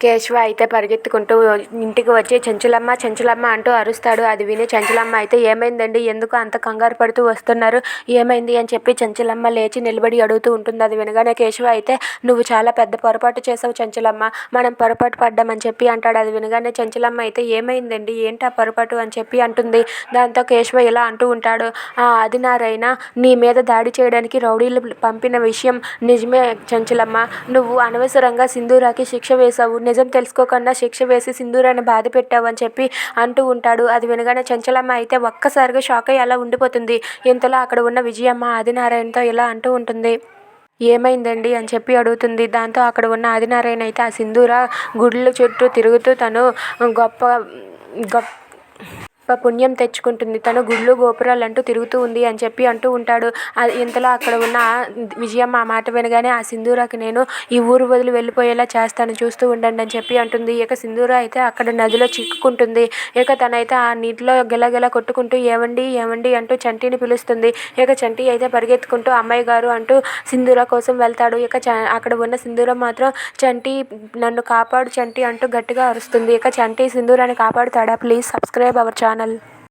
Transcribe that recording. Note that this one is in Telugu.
కేశవ అయితే పరిగెత్తుకుంటూ ఇంటికి వచ్చి చెంచులమ్మ చెంచులమ్మ అంటూ అరుస్తాడు. అది విని చెంచులమ్మ అయితే ఏమైందండి, ఎందుకు అంత కంగారు పడుతూ వస్తున్నారు, ఏమైంది అని చెప్పి చెంచులమ్మ లేచి నిలబడి అడుగుతూ ఉంటుంది. అది వినగానే కేశవ అయితే నువ్వు చాలా పెద్ద పొరపాటు చేసావు చెంచులమ్మ, మనం పొరపాటు పడ్డామని చెప్పి అంటాడు. అది వినగానే చెంచులమ్మ అయితే ఏమైందండి, ఏంటి ఆ పొరపాటు అని చెప్పి అంటుంది. దాంతో కేశవ ఇలా అంటూ ఉంటాడు, ఆ ఆదినారాయణ నీ మీద దాడి చేయడానికి రౌడీలు పంపిన విషయం నిజమే చెంచులమ్మ, నువ్వు అనవసరంగా సింధూరాకి శిక్ష వేశావు, నిజం తెలుసుకోకుండా శిక్ష వేసి సింధూరాన్ని బాధ పెట్టావు అని చెప్పి అంటూ ఉంటాడు. అది వినగానే చెంచలమ్మ అయితే ఒక్కసారిగా షాక్ అయ్యి అలా ఉండిపోతుంది. ఇంతలో అక్కడ ఉన్న విజయమ్మ ఆదినారాయణతో ఇలా అంటూ ఉంటుంది, ఏమైందండి అని చెప్పి అడుగుతుంది. దాంతో అక్కడ ఉన్న ఆదినారాయణ అయితే ఆ సింధూర గుడుల చుట్టూ తిరుగుతూ తను గొప్ప గొప్ప పుణ్యం తెచ్చుకుంటుంది, తను గుళ్ళు గోపురాలు అంటూ తిరుగుతూ ఉంది అని చెప్పి అంటూ ఉంటాడు. ఇంతలో అక్కడ ఉన్న విజయమ్మ ఆ మాట వినగానే ఆ సింధూరాకి నేను ఈ ఊరు వదిలి వెళ్ళిపోయేలా చేస్తాను, చూస్తూ ఉండండి అని చెప్పి అంటుంది. ఇక సింధూర అయితే అక్కడ నదిలో చిక్కుకుంటుంది. ఇక తనైతే ఆ నీటిలో గెలగెల కొట్టుకుంటూ ఏవండి ఏవండి అంటూ చంటిని పిలుస్తుంది. ఇక చంటి అయితే పరిగెత్తుకుంటూ అమ్మాయి గారు అంటూ సింధూర కోసం వెళ్తాడు. ఇక అక్కడ ఉన్న సింధూర మాత్రం చంటి నన్ను కాపాడు చంటి అంటూ గట్టిగా అరుస్తుంది. ఇక చంటి సింధూరాన్ని కాపాడుతాడా? Please subscribe our channel.